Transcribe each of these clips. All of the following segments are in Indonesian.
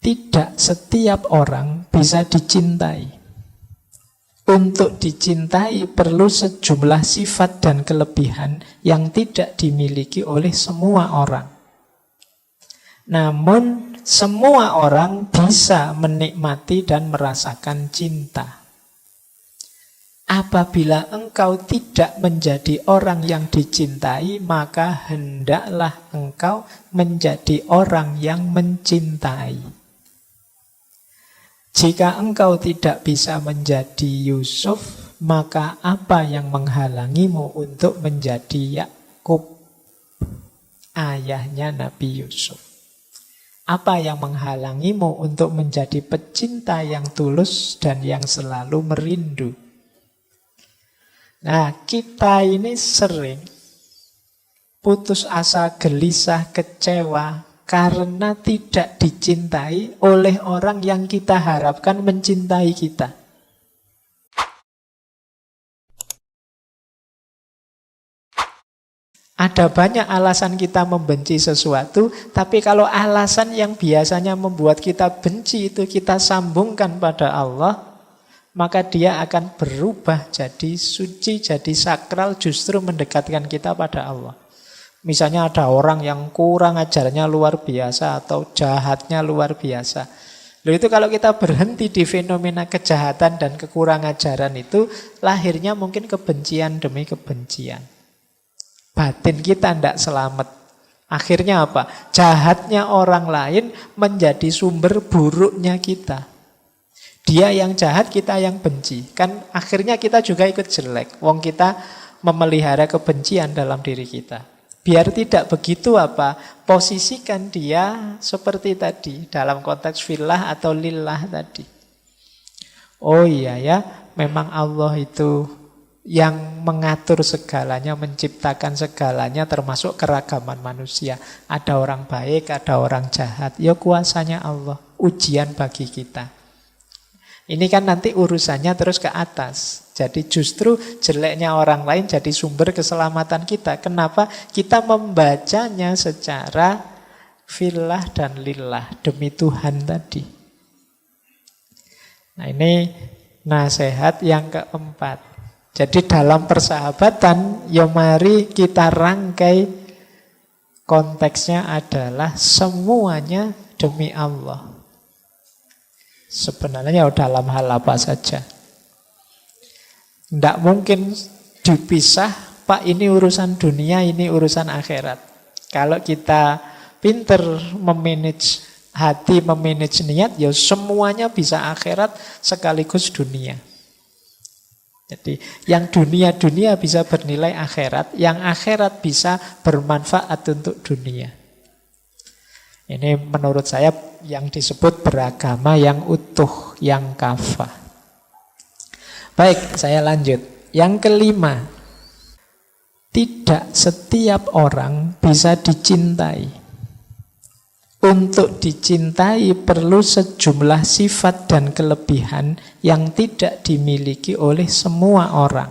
Tidak setiap orang bisa dicintai. Untuk dicintai perlu sejumlah sifat dan kelebihan yang tidak dimiliki oleh semua orang. Namun semua orang bisa menikmati dan merasakan cinta. Apabila engkau tidak menjadi orang yang dicintai, maka hendaklah engkau menjadi orang yang mencintai. Jika engkau tidak bisa menjadi Yusuf, maka apa yang menghalangimu untuk menjadi Yakub, ayahnya Nabi Yusuf? Apa yang menghalangimu untuk menjadi pecinta yang tulus dan yang selalu merindu? Nah, kita ini sering putus asa, gelisah, kecewa karena tidak dicintai oleh orang yang kita harapkan mencintai kita. Ada banyak alasan kita membenci sesuatu, tapi kalau alasan yang biasanya membuat kita benci itu kita sambungkan pada Allah, maka dia akan berubah jadi suci, jadi sakral, justru mendekatkan kita pada Allah. Misalnya ada orang yang kurang ajarnya luar biasa atau jahatnya luar biasa. Lalu itu kalau kita berhenti di fenomena kejahatan dan kekurang ajaran itu, lahirnya mungkin kebencian demi kebencian. Batin kita tidak selamat. Akhirnya apa? Jahatnya orang lain menjadi sumber buruknya kita. Dia yang jahat, kita yang benci. Kan akhirnya kita juga ikut jelek. Wong kita memelihara kebencian dalam diri kita. Biar tidak begitu apa? Posisikan dia seperti tadi dalam konteks fillah atau lillah tadi. Oh iya ya, memang Allah itu yang mengatur segalanya, menciptakan segalanya termasuk keragaman manusia. Ada orang baik, ada orang jahat. Ya kuasanya Allah, ujian bagi kita. Ini kan nanti urusannya terus ke atas. Jadi justru jeleknya orang lain jadi sumber keselamatan kita. Kenapa? Kita membacanya secara fillah dan lillah, demi Tuhan tadi. Nah ini nasihat yang keempat. Jadi dalam persahabatan, ya mari kita rangkai konteksnya adalah semuanya demi Allah. Sebenarnya dalam hal apa saja. Tidak mungkin dipisah, Pak ini urusan dunia, ini urusan akhirat. Kalau kita pinter memanage hati, memanage niat, ya semuanya bisa akhirat sekaligus dunia. Jadi yang dunia-dunia bisa bernilai akhirat, yang akhirat bisa bermanfaat untuk dunia. Ini menurut saya yang disebut beragama yang utuh, yang kafah. Baik, saya lanjut. Yang kelima, tidak setiap orang bisa dicintai. Untuk dicintai perlu sejumlah sifat dan kelebihan yang tidak dimiliki oleh semua orang.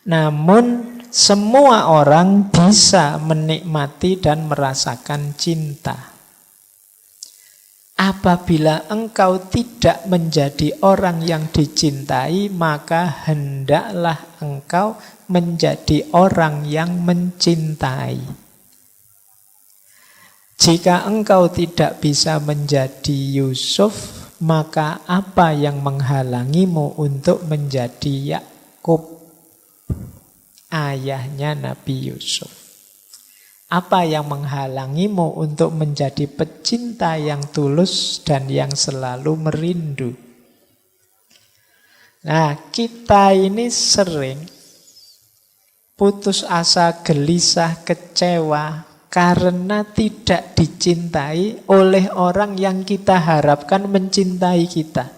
Namun semua orang bisa menikmati dan merasakan cinta. Apabila engkau tidak menjadi orang yang dicintai, maka hendaklah engkau menjadi orang yang mencintai. Jika engkau tidak bisa menjadi Yusuf, maka apa yang menghalangimu untuk menjadi Yakub, ayahnya Nabi Yusuf? Apa yang menghalangimu untuk menjadi pecinta yang tulus dan yang selalu merindu? Nah, kita ini sering putus asa, gelisah, kecewa karena tidak dicintai oleh orang yang kita harapkan mencintai kita.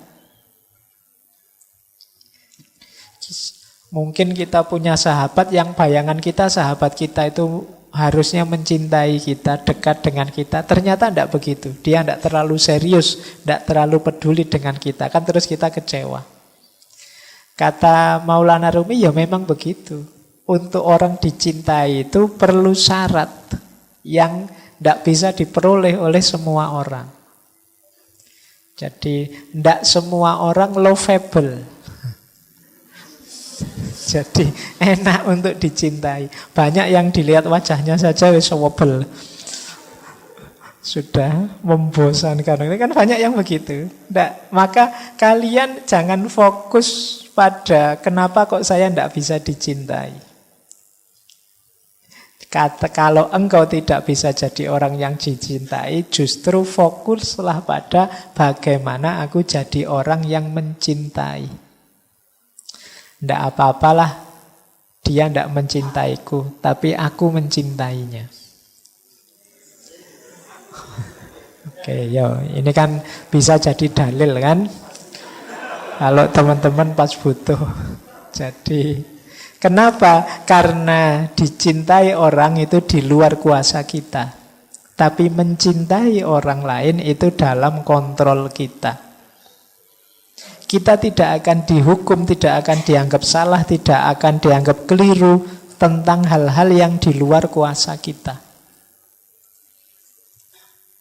Mungkin kita punya sahabat yang bayangan kita, sahabat kita itu harusnya mencintai kita, dekat dengan kita. Ternyata tidak begitu. Dia tidak terlalu serius, tidak terlalu peduli dengan kita. Kan terus kita kecewa. Kata Maulana Rumi, ya memang begitu. Untuk orang dicintai itu perlu syarat yang tidak bisa diperoleh oleh semua orang. Jadi tidak semua orang lovable. Jadi enak untuk dicintai. Banyak yang dilihat wajahnya saja wis wobel. Sudah membosankan. Ini kan banyak yang begitu. Nggak, maka kalian jangan fokus pada kenapa kok saya tidak bisa dicintai. Kalau engkau tidak bisa jadi orang yang dicintai, justru fokuslah pada bagaimana aku jadi orang yang mencintai. Tidak apa-apalah dia tidak mencintaiku, tapi aku mencintainya. Oke, yo, ini kan bisa jadi dalil kan? Kalau teman-teman pas butuh. Jadi, kenapa? Karena dicintai orang itu di luar kuasa kita. Tapi mencintai orang lain itu dalam kontrol kita. Kita tidak akan dihukum, tidak akan dianggap salah, tidak akan dianggap keliru tentang hal-hal yang di luar kuasa kita.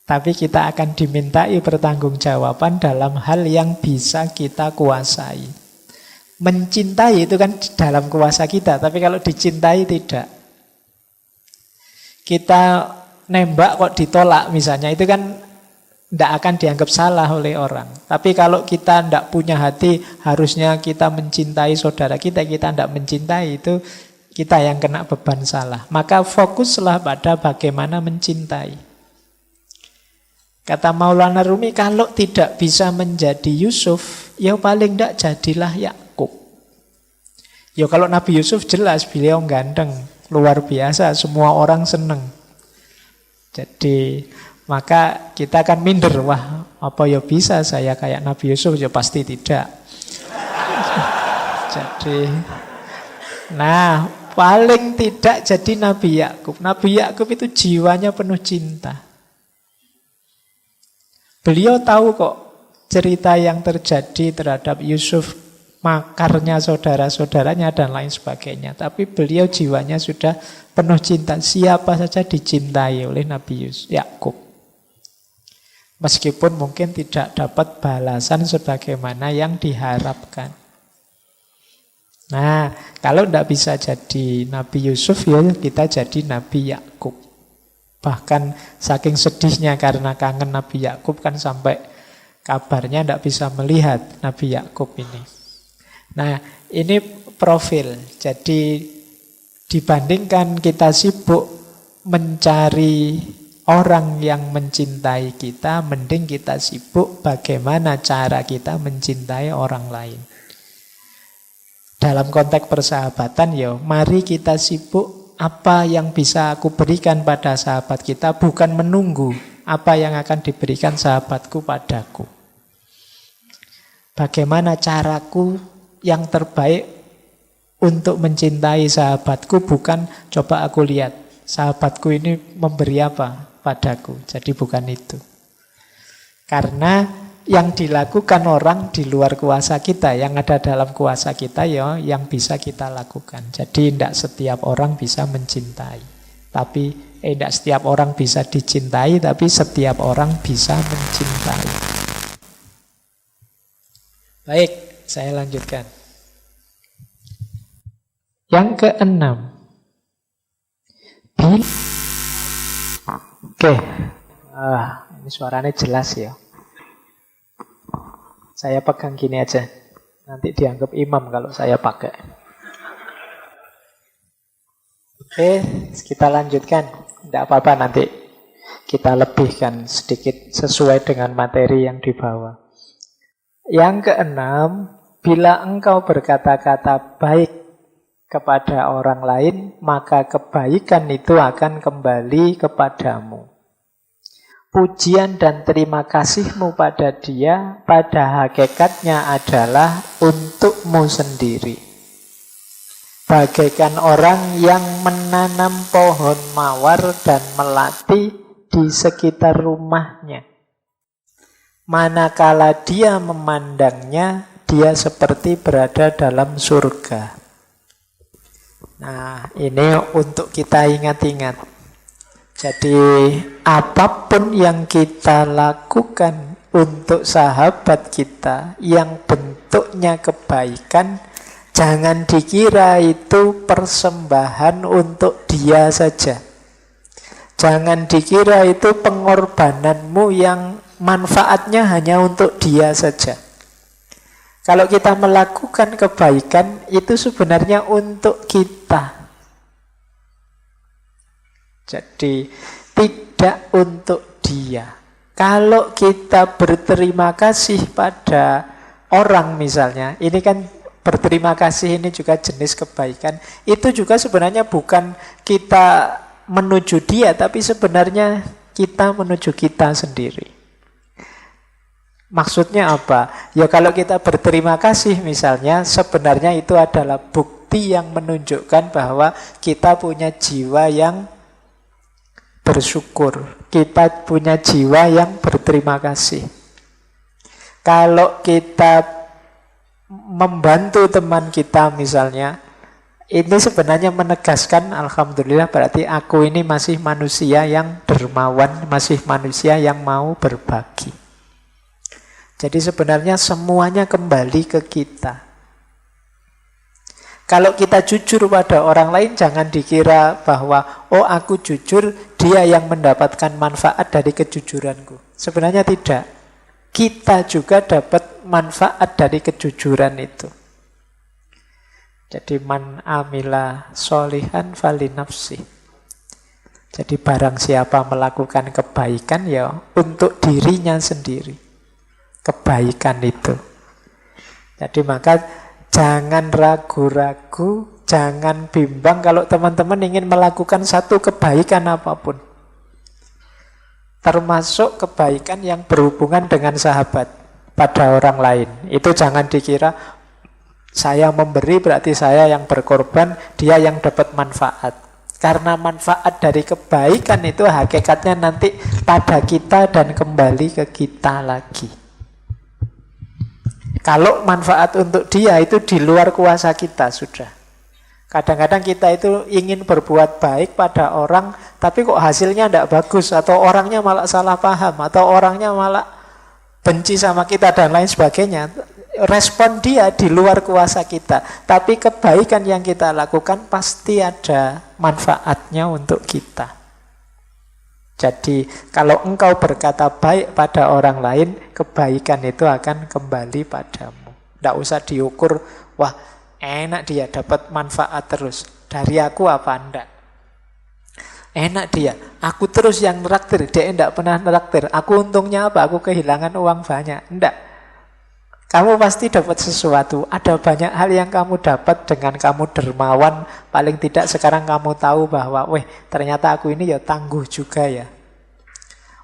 Tapi kita akan dimintai pertanggungjawaban dalam hal yang bisa kita kuasai. Mencintai itu kan dalam kuasa kita, tapi kalau dicintai tidak. Kita nembak kok ditolak misalnya, itu kan tidak akan dianggap salah oleh orang. Tapi kalau kita tidak punya hati, harusnya kita mencintai saudara kita tidak mencintai, itu kita yang kena beban salah. Maka fokuslah pada bagaimana mencintai. Kata Maulana Rumi, kalau tidak bisa menjadi Yusuf, ya paling tidak jadilah Yakub. Ya kalau Nabi Yusuf jelas beliau ganteng, luar biasa, semua orang senang. Jadi maka kita akan minder, wah apa ya bisa saya kayak Nabi Yusuf? Ya pasti tidak. Jadi, nah paling tidak jadi Nabi Yakub. Nabi Yakub itu jiwanya penuh cinta. Beliau tahu kok cerita yang terjadi terhadap Yusuf, makarnya saudara-saudaranya dan lain sebagainya. Tapi beliau jiwanya sudah penuh cinta. Siapa saja dicintai oleh Nabi Yakub. Meskipun mungkin tidak dapat balasan sebagaimana yang diharapkan. Nah, kalau tidak bisa jadi Nabi Yusuf, ya kita jadi Nabi Yakub. Bahkan saking sedihnya karena kangen Nabi Yakub kan sampai kabarnya tidak bisa melihat Nabi Yakub ini. Nah, ini profil. Jadi dibandingkan kita sibuk mencari orang yang mencintai kita, mending kita sibuk bagaimana cara kita mencintai orang lain. Dalam konteks persahabatan, ya, mari kita sibuk apa yang bisa aku berikan pada sahabat kita, bukan menunggu apa yang akan diberikan sahabatku padaku. Bagaimana caraku yang terbaik untuk mencintai sahabatku, bukan coba aku lihat sahabatku ini memberi apa padaku. Jadi bukan itu. Karena yang dilakukan orang di luar kuasa kita, yang ada dalam kuasa kita, ya yang bisa kita lakukan. Jadi tidak setiap orang bisa mencintai. Tapi tidak setiap orang bisa dicintai, tapi setiap orang bisa mencintai. Baik, saya lanjutkan. Yang keenam. Oke. Ini suaranya jelas ya. Saya pegang gini aja. Nanti dianggap imam kalau saya pakai. Oke, kita lanjutkan. Tidak apa-apa, nanti kita lebihkan sedikit sesuai dengan materi yang dibawa. Yang keenam, bila engkau berkata-kata baik kepada orang lain, maka kebaikan itu akan kembali kepadamu. Pujian dan terima kasihmu pada dia pada hakikatnya adalah untukmu sendiri. Bagaikan orang yang menanam pohon mawar dan melati di sekitar rumahnya. Manakala dia memandangnya, dia seperti berada dalam surga. Nah, ini untuk kita ingat-ingat. Jadi apapun yang kita lakukan untuk sahabat kita yang bentuknya kebaikan, jangan dikira itu persembahan untuk dia saja. Jangan dikira itu pengorbananmu yang manfaatnya hanya untuk dia saja. Kalau kita melakukan kebaikan, itu sebenarnya untuk kita. Jadi tidak untuk dia. Kalau kita berterima kasih pada orang misalnya, ini kan berterima kasih ini juga jenis kebaikan. Itu juga sebenarnya bukan kita menuju dia, tapi sebenarnya kita menuju kita sendiri. Maksudnya apa? Ya kalau kita berterima kasih misalnya, sebenarnya itu adalah bukti yang menunjukkan bahwa kita punya jiwa yang bersyukur. Kita punya jiwa yang berterima kasih. Kalau kita membantu teman kita misalnya, ini sebenarnya menegaskan alhamdulillah berarti aku ini masih manusia yang dermawan, masih manusia yang mau berbagi. Jadi sebenarnya semuanya kembali ke kita. Kalau kita jujur pada orang lain, jangan dikira bahwa oh aku jujur, dia yang mendapatkan manfaat dari kejujuranku. Sebenarnya tidak. Kita juga dapat manfaat dari kejujuran itu. Jadi man amila sholihan falinafsi. Jadi barang siapa melakukan kebaikan ya untuk dirinya sendiri. Kebaikan itu. Jadi maka jangan ragu-ragu, jangan bimbang kalau teman-teman ingin melakukan satu kebaikan apapun. Termasuk kebaikan yang berhubungan dengan sahabat pada orang lain. Itu jangan dikira saya memberi berarti saya yang berkorban, dia yang dapat manfaat. Karena manfaat dari kebaikan itu hakikatnya nanti pada kita dan kembali ke kita lagi. Kalau manfaat untuk dia itu di luar kuasa kita sudah. Kadang-kadang kita itu ingin berbuat baik pada orang, tapi kok hasilnya tidak bagus, atau orangnya malah salah paham, atau orangnya malah benci sama kita dan lain sebagainya. Respon dia di luar kuasa kita. Tapi kebaikan yang kita lakukan pasti ada manfaatnya untuk kita. Jadi kalau engkau berkata baik pada orang lain, kebaikan itu akan kembali padamu. Tidak usah diukur, wah enak dia dapat manfaat terus. Dari aku apa enggak? Enak dia, aku terus yang neraktir, dia tidak pernah neraktir. Aku untungnya apa? Aku kehilangan uang banyak. Enggak. Kamu pasti dapat sesuatu. Ada banyak hal yang kamu dapat dengan kamu dermawan. Paling tidak sekarang kamu tahu bahwa, ternyata aku ini ya tangguh juga ya.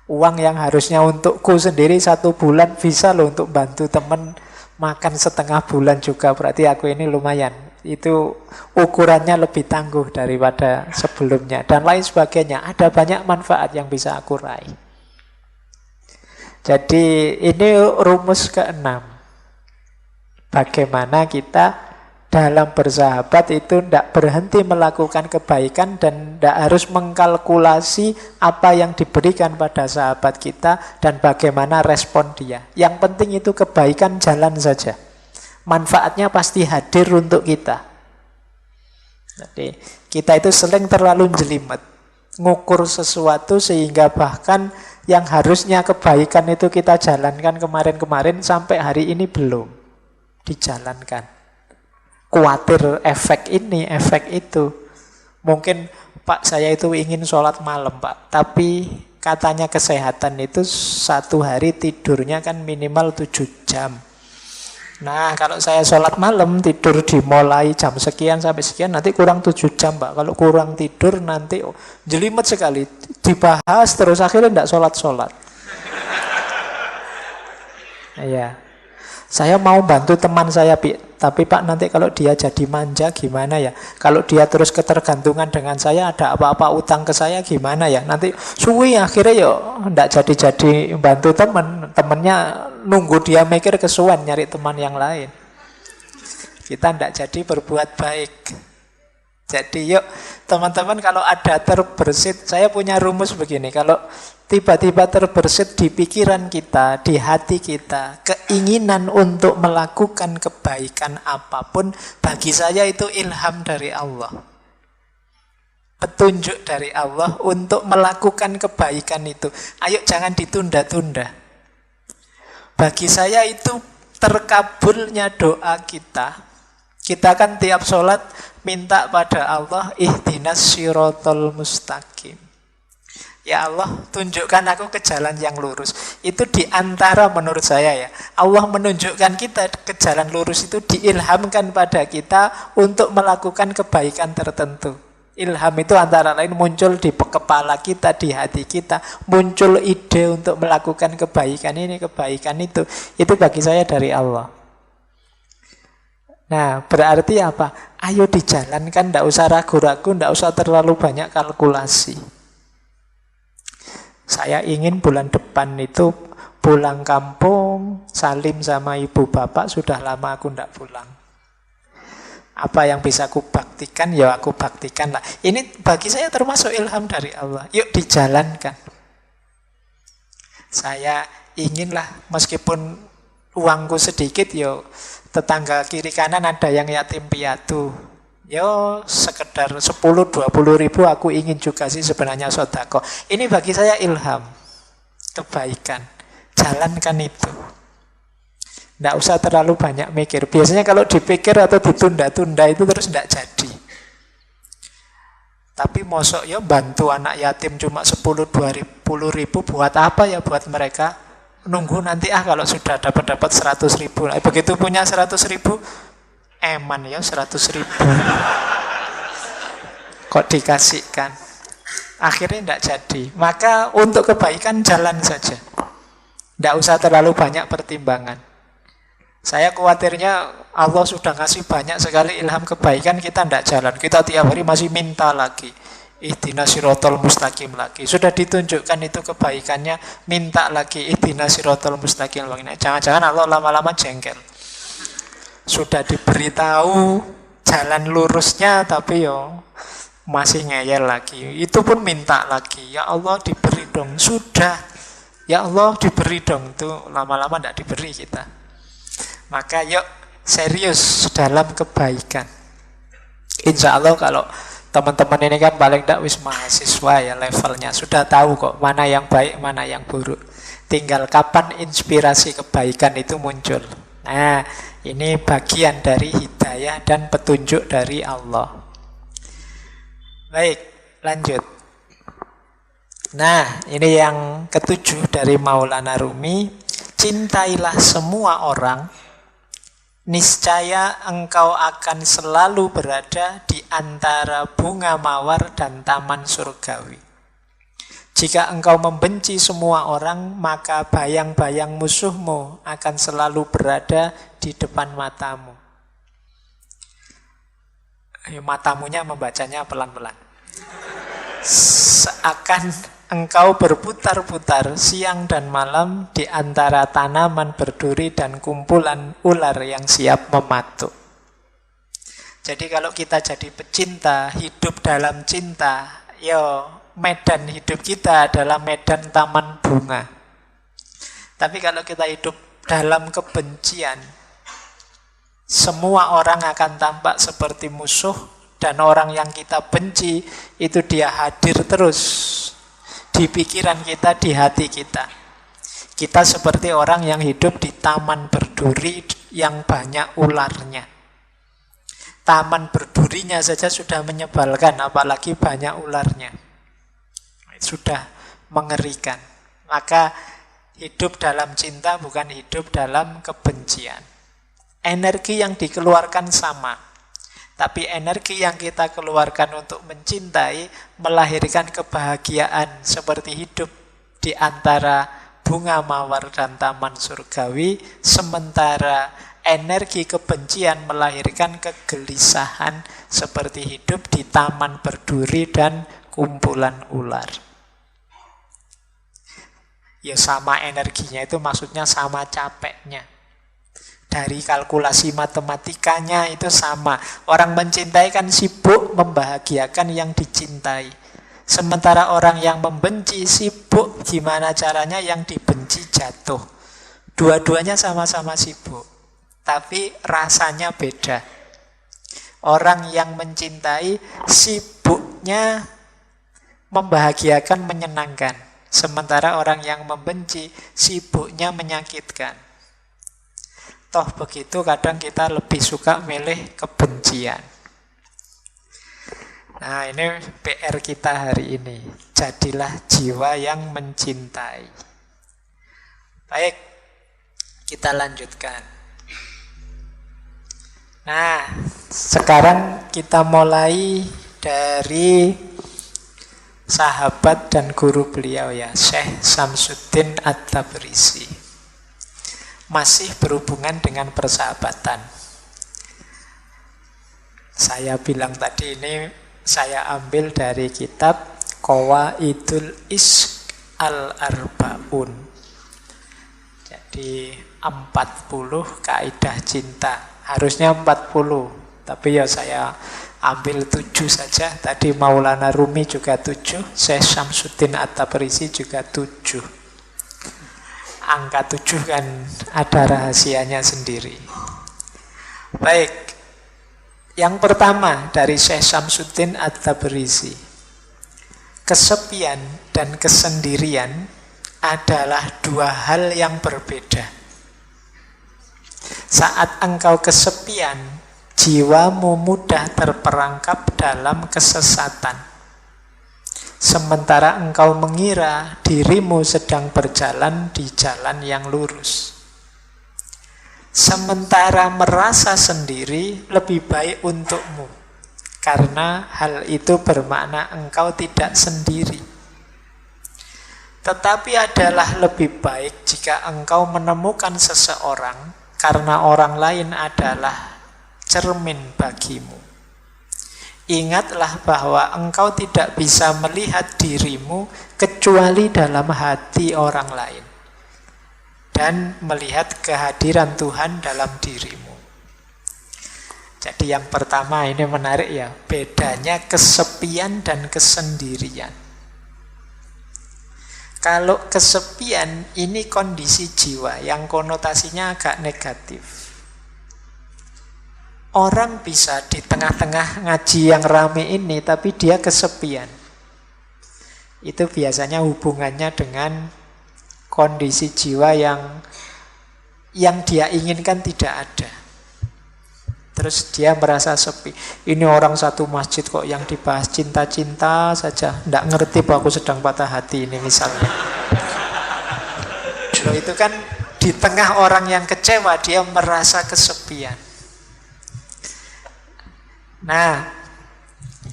Uang yang harusnya untukku sendiri 1 bulan bisa loh untuk bantu teman makan setengah bulan juga. Berarti aku ini lumayan. Itu ukurannya lebih tangguh daripada sebelumnya. Dan lain sebagainya. Ada banyak manfaat yang bisa aku raih. Jadi ini rumus ke-6. Bagaimana kita dalam bersahabat itu tidak berhenti melakukan kebaikan dan tidak harus mengkalkulasi apa yang diberikan pada sahabat kita dan bagaimana respon dia. Yang penting itu kebaikan jalan saja. Manfaatnya pasti hadir untuk kita. Jadi kita itu sering terlalu jelimet, ngukur sesuatu sehingga bahkan yang harusnya kebaikan itu kita jalankan kemarin-kemarin sampai hari ini belum dijalankan. Khawatir efek ini, efek itu. Mungkin Pak saya itu ingin sholat malam Pak, tapi katanya kesehatan itu 1 hari tidurnya kan minimal 7 jam. Nah kalau saya sholat malam tidur dimulai jam sekian sampai sekian, nanti kurang 7 jam Pak. Kalau kurang tidur nanti jelimet sekali, dibahas terus akhirnya tidak sholat-sholat. Iya. Saya mau bantu teman saya, tapi Pak nanti kalau dia jadi manja gimana ya? Kalau dia terus ketergantungan dengan saya, ada apa-apa utang ke saya gimana ya? Nanti suwi akhirnya ya enggak jadi-jadi bantu teman. Temennya nunggu dia mikir kesuwen nyari teman yang lain. Kita enggak jadi berbuat baik. Jadi yuk teman-teman kalau ada terbersit, saya punya rumus begini. Kalau tiba-tiba terbersit di pikiran kita, di hati kita, keinginan untuk melakukan kebaikan apapun, bagi saya itu ilham dari Allah. Petunjuk dari Allah untuk melakukan kebaikan itu. Ayo jangan ditunda-tunda. Bagi saya itu terkabulnya doa kita. Kita kan tiap sholat minta pada Allah, ihdinas sirotol mustaqim. Ya Allah, tunjukkan aku ke jalan yang lurus. Itu diantara menurut saya ya, Allah menunjukkan kita ke jalan lurus itu diilhamkan pada kita untuk melakukan kebaikan tertentu. Ilham itu antara lain muncul di kepala kita, di hati kita, muncul ide untuk melakukan kebaikan ini, kebaikan itu. Itu bagi saya dari Allah. Nah, berarti apa? Ayo dijalankan, tidak usah ragu-ragu, tidak usah terlalu banyak kalkulasi. Saya ingin bulan depan itu pulang kampung, salim sama ibu bapak, sudah lama aku tidak pulang. Apa yang bisa aku baktikan, ya aku baktikan lah. Ini bagi saya termasuk ilham dari Allah. Yuk dijalankan. Saya inginlah meskipun uangku sedikit, yo tetangga kiri kanan ada yang yatim piatu. Yo sekedar 10-20 ribu aku ingin juga sih sebenarnya sodako. Ini bagi saya ilham, kebaikan. Jalankan itu. Tidak usah terlalu banyak mikir. Biasanya kalau dipikir atau ditunda-tunda itu terus tidak jadi. Tapi mosok ya bantu anak yatim cuma 10-20 ribu buat apa ya buat mereka? Nunggu nanti kalau sudah dapat 100 ribu. Begitu punya 100 ribu, eman ya 100 ribu. Kok dikasihkan? Akhirnya tidak jadi. Maka untuk kebaikan jalan saja. Tidak usah terlalu banyak pertimbangan. Saya khawatirnya Allah sudah ngasih banyak sekali ilham kebaikan, kita tidak jalan. Kita tiap hari masih minta lagi. Ihdinas sirotol mustaqim lagi. Sudah ditunjukkan itu kebaikannya, minta lagi ihdinas sirotol mustaqim. Jangan-jangan Allah lama-lama jengkel. Sudah diberitahu jalan lurusnya, tapi yo masih ngeyel lagi. Itu pun minta lagi. Ya Allah diberi dong. Sudah. Ya Allah diberi dong. Itu lama-lama tidak diberi kita. Maka yuk serius dalam kebaikan. Insya Allah kalau teman-teman ini kan paling tidak wis mahasiswa ya levelnya. Sudah tahu kok mana yang baik, mana yang buruk. Tinggal kapan inspirasi kebaikan itu muncul. Nah, ini bagian dari hidayah dan petunjuk dari Allah. Baik, lanjut. Nah, ini yang ketujuh dari Maulana Rumi. Cintailah semua orang, niscaya engkau akan selalu berada di antara bunga mawar dan taman surgawi. Jika engkau membenci semua orang, maka bayang-bayang musuhmu akan selalu berada di depan matamu. Matamunya membacanya pelan-pelan. Seakan engkau berputar-putar siang dan malam di antara tanaman berduri dan kumpulan ular yang siap mematuk. Jadi kalau kita jadi pecinta, hidup dalam cinta, medan hidup kita adalah medan taman bunga. Tapi kalau kita hidup dalam kebencian, semua orang akan tampak seperti musuh, dan orang yang kita benci itu dia hadir terus di pikiran kita, di hati kita. Kita seperti orang yang hidup di taman berduri yang banyak ularnya. Taman berdurinya saja sudah menyebalkan, apalagi banyak ularnya. Sudah mengerikan. Maka hidup dalam cinta bukan hidup dalam kebencian. Energi yang dikeluarkan sama. Tapi energi yang kita keluarkan untuk mencintai melahirkan kebahagiaan seperti hidup di antara bunga mawar dan taman surgawi, sementara energi kebencian melahirkan kegelisahan seperti hidup di taman berduri dan kumpulan ular. Ya sama energinya itu maksudnya sama capeknya. Dari kalkulasi matematikanya itu sama. Orang mencintai kan sibuk membahagiakan yang dicintai. Sementara orang yang membenci sibuk gimana caranya yang dibenci jatuh. Dua-duanya sama-sama sibuk, tapi rasanya beda. Orang yang mencintai sibuknya membahagiakan, menyenangkan. Sementara orang yang membenci sibuknya menyakitkan. Toh begitu kadang kita lebih suka milih kebencian. Nah, ini PR kita hari ini. Jadilah jiwa yang mencintai. Baik, kita lanjutkan. Nah, sekarang kita mulai dari sahabat dan guru beliau ya, Syekh Syamsuddin At-Tabrisi. Masih berhubungan dengan persahabatan. Saya bilang tadi ini saya ambil dari kitab Qawaidul Ishq Al-Arbaun. Jadi 40 kaidah cinta. Harusnya 40, tapi ya saya ambil 7 saja. Tadi Maulana Rumi juga 7, Syekh Syamsuddin At-Tabrisi juga 7. Angka 7 kan ada rahasianya sendiri. Baik. Yang pertama dari Syekh Syamsuddin At-Tabrisi. Kesepian dan kesendirian adalah dua hal yang berbeda. Saat engkau kesepian, jiwamu mudah terperangkap dalam kesesatan. Sementara engkau mengira dirimu sedang berjalan di jalan yang lurus. Sementara merasa sendiri lebih baik untukmu, karena hal itu bermakna engkau tidak sendiri. Tetapi adalah lebih baik jika engkau menemukan seseorang, karena orang lain adalah cermin bagimu. Ingatlah bahwa engkau tidak bisa melihat dirimu kecuali dalam hati orang lain, dan melihat kehadiran Tuhan dalam dirimu. Jadi yang pertama ini menarik ya, bedanya kesepian dan kesendirian. Kalau kesepian ini kondisi jiwa yang konotasinya agak negatif. Orang bisa di tengah-tengah ngaji yang rame ini, tapi dia kesepian. Itu biasanya hubungannya dengan kondisi jiwa yang dia inginkan tidak ada. Terus dia merasa sepi. Ini orang satu masjid kok yang dibahas cinta-cinta saja. Nggak ngerti bahwa aku sedang patah hati ini misalnya. Loh, itu kan di tengah orang yang kecewa, dia merasa kesepian. Nah,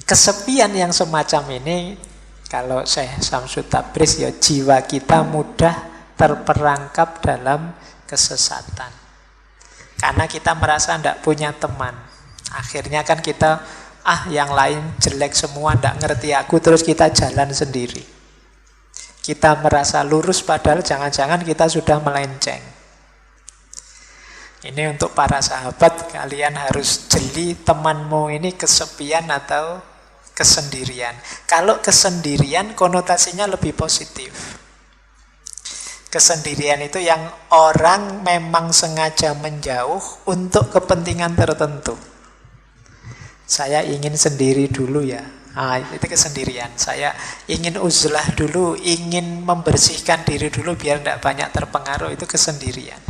kesepian yang semacam ini, kalau Syekh Syamsuddin Tabrizi ya, jiwa kita mudah terperangkap dalam kesesatan. Karena kita merasa tidak punya teman. Akhirnya kan kita, yang lain jelek semua, tidak ngerti aku, terus kita jalan sendiri. Kita merasa lurus padahal jangan-jangan kita sudah melenceng. Ini untuk para sahabat, kalian harus jeli temanmu ini kesepian atau kesendirian. Kalau kesendirian konotasinya lebih positif. Kesendirian itu yang orang memang sengaja menjauh untuk kepentingan tertentu. Saya ingin sendiri dulu ya. Itu kesendirian. Saya ingin uzlah dulu, ingin membersihkan diri dulu biar tidak banyak terpengaruh. Itu kesendirian.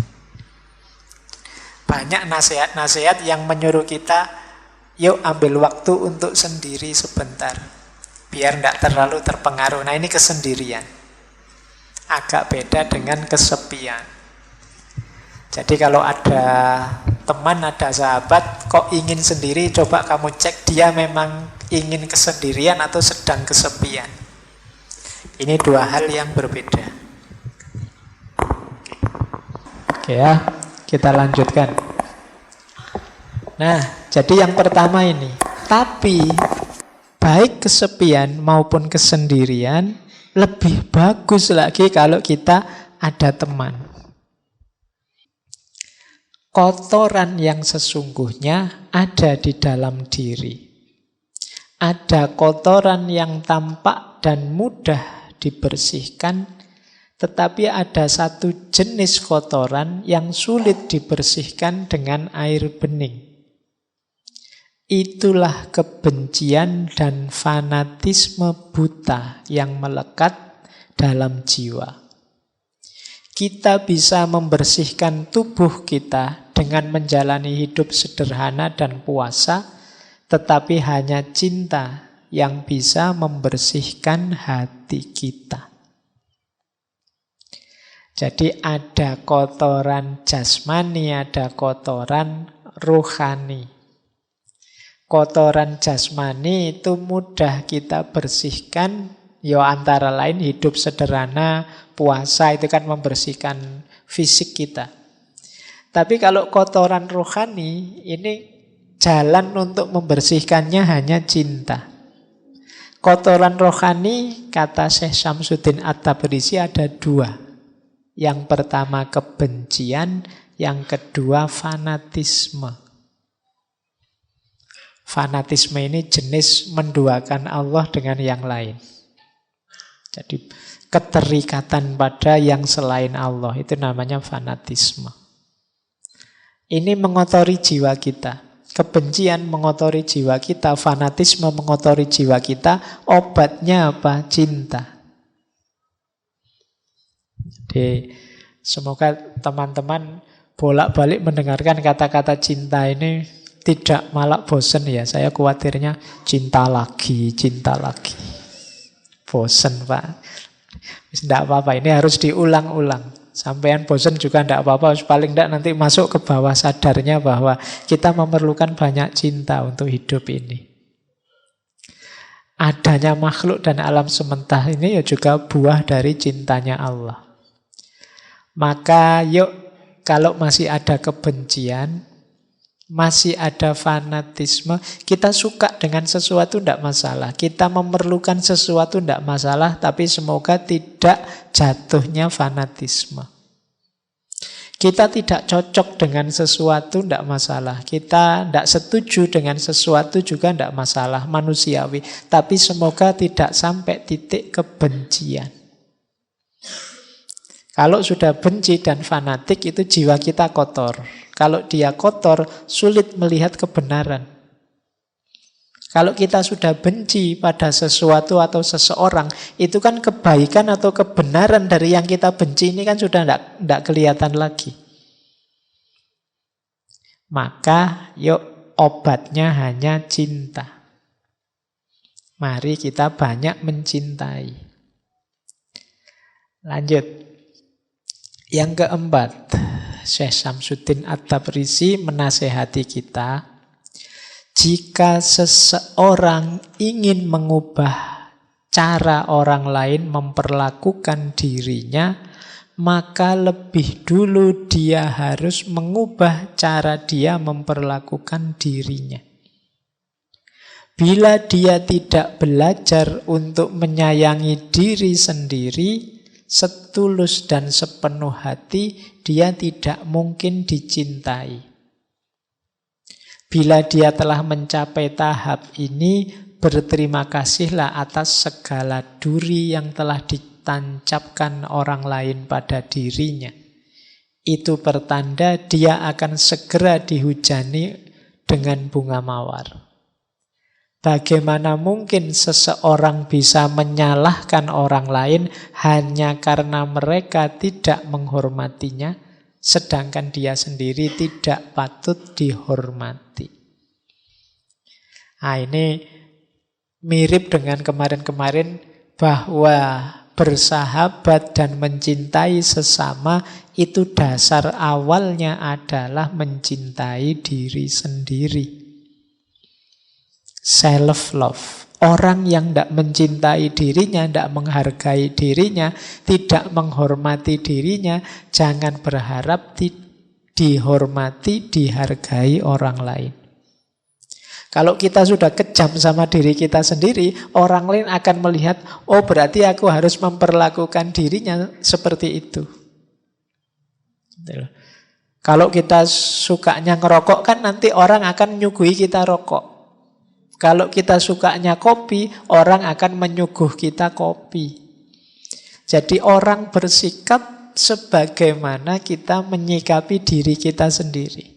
Banyak nasihat-nasihat yang menyuruh kita, yuk ambil waktu untuk sendiri sebentar, biar tidak terlalu terpengaruh. Nah, ini kesendirian. Agak beda dengan kesepian. Jadi kalau ada teman, ada sahabat, kok ingin sendiri, coba kamu cek dia memang ingin kesendirian atau sedang kesepian. Ini dua hal yang berbeda. Oke ya, kita lanjutkan. Nah, jadi yang pertama ini. Tapi baik kesepian maupun kesendirian lebih bagus lagi kalau kita ada teman. Kotoran yang sesungguhnya ada di dalam diri. Ada kotoran yang tampak dan mudah dibersihkan, tetapi ada satu jenis kotoran yang sulit dibersihkan dengan air bening. Itulah kebencian dan fanatisme buta yang melekat dalam jiwa. Kita bisa membersihkan tubuh kita dengan menjalani hidup sederhana dan puasa, tetapi hanya cinta yang bisa membersihkan hati kita. Jadi ada kotoran jasmani, ada kotoran rohani. Kotoran jasmani itu mudah kita bersihkan, ya antara lain hidup sederhana, puasa itu kan membersihkan fisik kita. Tapi kalau kotoran rohani, ini jalan untuk membersihkannya hanya cinta. Kotoran rohani, kata Syekh Syamsuddin At-Tabrisi, ada dua. Yang pertama kebencian, yang kedua fanatisme. Fanatisme ini jenis menduakan Allah dengan yang lain. Jadi keterikatan pada yang selain Allah, itu namanya fanatisme. Ini mengotori jiwa kita. Kebencian mengotori jiwa kita, fanatisme mengotori jiwa kita. Obatnya apa? Cinta. Jadi semoga teman-teman bolak-balik mendengarkan kata-kata cinta ini tidak malah bosen ya. Saya khawatirnya cinta lagi. Bosen Pak. Tidak apa-apa, ini harus diulang-ulang. Sampean bosen juga tidak apa-apa. Paling tidak nanti masuk ke bawah sadarnya bahwa kita memerlukan banyak cinta untuk hidup ini. Adanya makhluk dan alam semesta ini ya juga buah dari cintanya Allah. Maka yuk, kalau masih ada kebencian, masih ada fanatisme, kita suka dengan sesuatu tidak masalah, kita memerlukan sesuatu tidak masalah, tapi semoga tidak jatuhnya fanatisme. Kita tidak cocok dengan sesuatu tidak masalah, kita tidak setuju dengan sesuatu juga tidak masalah, manusiawi, tapi semoga tidak sampai titik kebencian. Kalau sudah benci dan fanatik, itu jiwa kita kotor. Kalau dia kotor, sulit melihat kebenaran. Kalau kita sudah benci pada sesuatu atau seseorang, itu kan kebaikan atau kebenaran dari yang kita benci ini kan sudah tidak kelihatan lagi. Maka yuk, obatnya hanya cinta. Mari kita banyak mencintai. Lanjut. Yang keempat, Syekh Syamsuddin At-Tabrisi menasehati kita, jika seseorang ingin mengubah cara orang lain memperlakukan dirinya, maka lebih dulu dia harus mengubah cara dia memperlakukan dirinya. Bila dia tidak belajar untuk menyayangi diri sendiri, setulus dan sepenuh hati, dia tidak mungkin dicintai. Bila dia telah mencapai tahap ini, berterima kasihlah atas segala duri yang telah ditancapkan orang lain pada dirinya. Itu pertanda dia akan segera dihujani dengan bunga mawar. Bagaimana mungkin seseorang bisa menyalahkan orang lain hanya karena mereka tidak menghormatinya, sedangkan dia sendiri tidak patut dihormati. Nah, ini mirip dengan kemarin-kemarin bahwa bersahabat dan mencintai sesama itu dasar awalnya adalah mencintai diri sendiri. Self-love. Orang yang tidak mencintai dirinya, tidak menghargai dirinya, tidak menghormati dirinya, jangan berharap dihormati, dihargai orang lain. Kalau kita sudah kejam sama diri kita sendiri, orang lain akan melihat, oh berarti aku harus memperlakukan dirinya seperti itu. Kalau kita sukanya ngerokok kan nanti orang akan nyuguhi kita rokok. Kalau kita sukanya kopi, orang akan menyuguh kita kopi. Jadi orang bersikap sebagaimana kita menyikapi diri kita sendiri.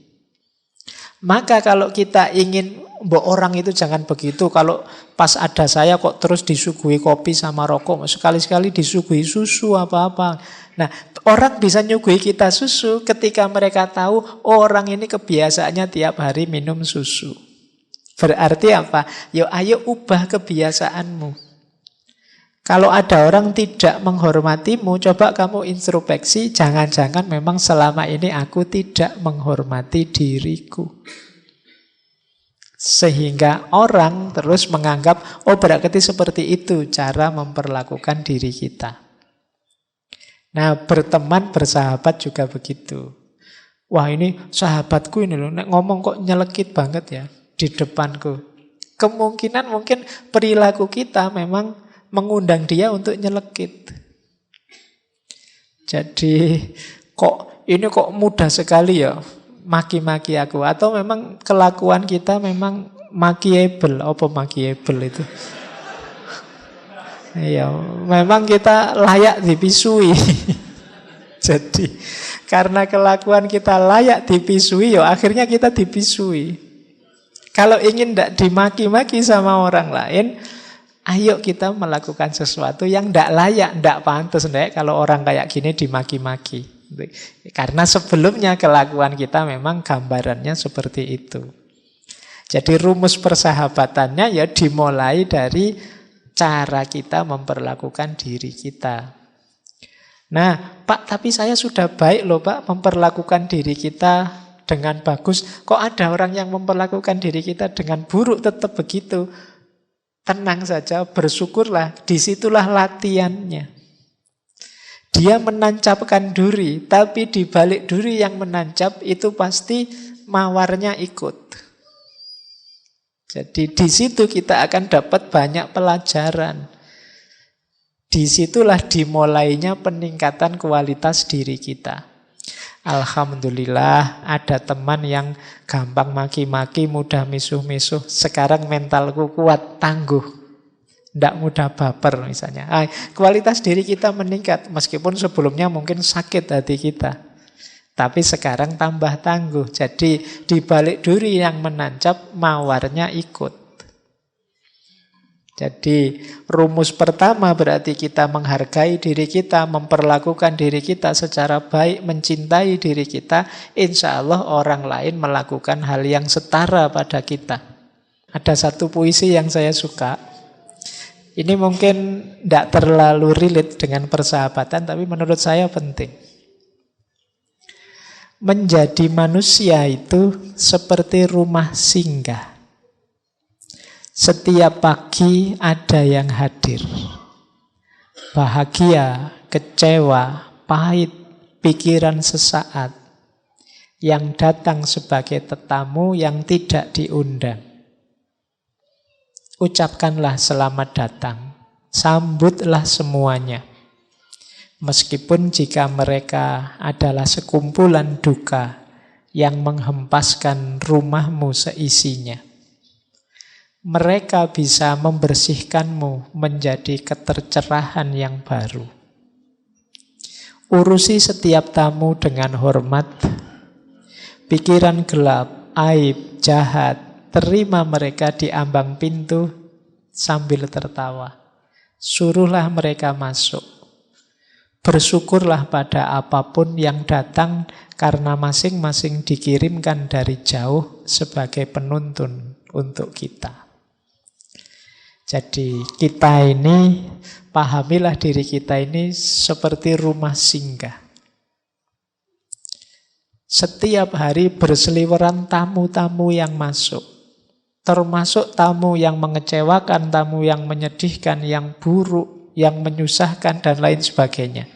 Maka kalau kita ingin orang itu jangan begitu, kalau pas ada saya kok terus disuguhi kopi sama rokok, sekali-sekali disuguhi susu apa-apa. Nah, orang bisa nyuguhi kita susu ketika mereka tahu orang ini kebiasaannya tiap hari minum susu. Berarti apa? Ayo ubah kebiasaanmu. Kalau ada orang tidak menghormatimu, coba kamu introspeksi, jangan-jangan memang selama ini aku tidak menghormati diriku. Sehingga orang terus menganggap, berarti seperti itu cara memperlakukan diri kita. Nah, berteman, bersahabat juga begitu. Wah, ini sahabatku ini loh, ngomong kok nyelekit banget ya di depanku. Kemungkinan mungkin perilaku kita memang mengundang dia untuk nyelekit. Jadi ini kok mudah sekali ya maki-maki aku, atau memang kelakuan kita memang makiable. Apa makiable itu? Iya, memang kita layak dipisui. Jadi karena kelakuan kita layak dipisui, akhirnya kita dipisui. Kalau ingin tidak dimaki-maki sama orang lain, ayo kita melakukan sesuatu yang tidak layak, tidak pantas. Kalau orang kayak gini dimaki-maki. Karena sebelumnya kelakuan kita memang gambarannya seperti itu. Jadi rumus persahabatannya dimulai dari cara kita memperlakukan diri kita. Nah, Pak, tapi saya sudah baik loh Pak memperlakukan diri kita dengan bagus. Kok ada orang yang memperlakukan diri kita dengan buruk tetap begitu? Tenang saja, bersyukurlah. Disitulah latihannya. Dia menancapkan duri, tapi di balik duri yang menancap itu pasti mawarnya ikut. Jadi di situ kita akan dapat banyak pelajaran. Disitulah dimulainya peningkatan kualitas diri kita. Alhamdulillah ada teman yang gampang maki-maki, mudah misuh-misuh. Sekarang mentalku kuat, tangguh, tidak mudah baper misalnya. Kualitas diri kita meningkat, meskipun sebelumnya mungkin sakit hati kita. Tapi sekarang tambah tangguh. Jadi di balik duri yang menancap, mawarnya ikut. Jadi rumus pertama berarti kita menghargai diri kita, memperlakukan diri kita secara baik, mencintai diri kita. Insya Allah orang lain melakukan hal yang setara pada kita. Ada satu puisi yang saya suka. Ini mungkin tidak terlalu relate dengan persahabatan, tapi menurut saya penting. Menjadi manusia itu seperti rumah singgah. Setiap pagi ada yang hadir. Bahagia, kecewa, pahit, pikiran sesaat. Yang datang sebagai tetamu yang tidak diundang. Ucapkanlah selamat datang. Sambutlah semuanya. Meskipun jika mereka adalah sekumpulan duka yang menghempaskan rumahmu seisinya. Mereka bisa membersihkanmu menjadi ketercerahan yang baru. Urusi setiap tamu dengan hormat. Pikiran gelap, aib, jahat, terima mereka di ambang pintu sambil tertawa. Suruhlah mereka masuk. Bersyukurlah pada apapun yang datang karena masing-masing dikirimkan dari jauh sebagai penuntun untuk kita. Jadi kita ini, pahamilah diri kita ini seperti rumah singgah. Setiap hari berseliweran tamu-tamu yang masuk. Termasuk tamu yang mengecewakan, tamu yang menyedihkan, yang buruk, yang menyusahkan, dan lain sebagainya.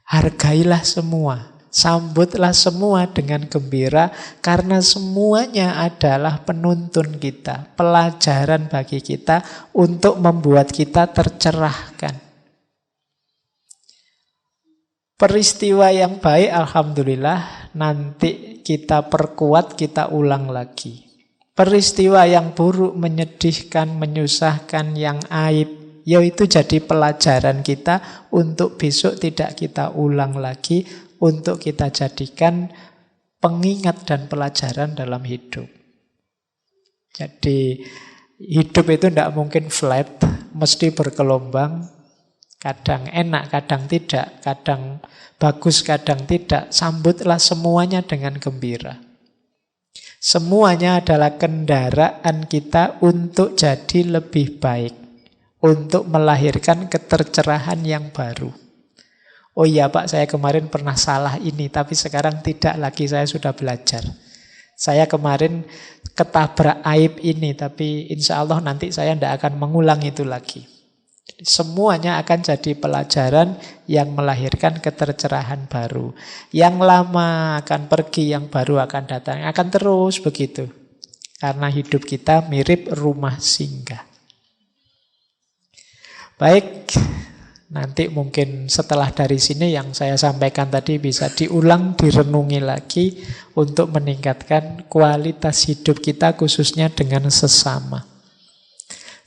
Hargailah semua. Sambutlah semua dengan gembira karena semuanya adalah penuntun kita, pelajaran bagi kita untuk membuat kita tercerahkan. Peristiwa yang baik, alhamdulillah, nanti kita perkuat, kita ulang lagi. peristiwa yang buruk, menyedihkan, menyusahkan, yang aib, ya itu jadi pelajaran kita untuk besok tidak kita ulang lagi, untuk kita jadikan pengingat dan pelajaran dalam hidup. Jadi hidup itu tidak mungkin flat, mesti bergelombang. Kadang enak, kadang tidak, kadang bagus, kadang tidak. Sambutlah semuanya dengan gembira. Semuanya adalah kendaraan kita untuk jadi lebih baik, untuk melahirkan ketercerahan yang baru. Oh iya Pak, saya kemarin pernah salah ini, tapi sekarang tidak lagi, saya sudah belajar. Saya kemarin ketabrak aib ini, tapi insya Allah nanti saya tidak akan mengulang itu lagi. Jadi semuanya akan jadi pelajaran yang melahirkan ketercerahan baru. Yang lama akan pergi, yang baru akan datang. Akan terus begitu. Karena hidup kita mirip rumah singgah. Baik, nanti mungkin setelah dari sini yang saya sampaikan tadi bisa diulang, direnungi lagi untuk meningkatkan kualitas hidup kita khususnya dengan sesama.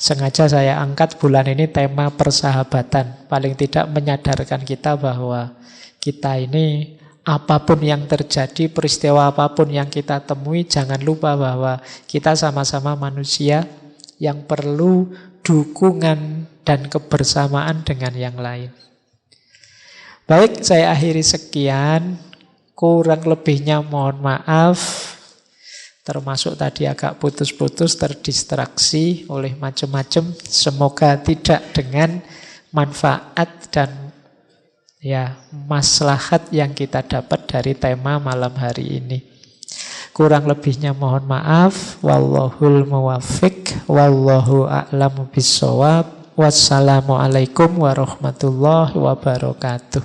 Sengaja saya angkat bulan ini tema persahabatan. Paling tidak menyadarkan kita bahwa kita ini apapun yang terjadi, peristiwa apapun yang kita temui, jangan lupa bahwa kita sama-sama manusia yang perlu dukungan dan kebersamaan dengan yang lain. Baik, saya akhiri sekian. Kurang lebihnya mohon maaf. Termasuk tadi agak putus-putus, terdistraksi oleh macam-macam. Semoga tidak dengan manfaat dan ya maslahat yang kita dapat dari tema malam hari ini. Kurang lebihnya mohon maaf. Wallahul muwaffiq, wallahu a'lamu bissawab. Wassalamualaikum warahmatullahi wabarakatuh.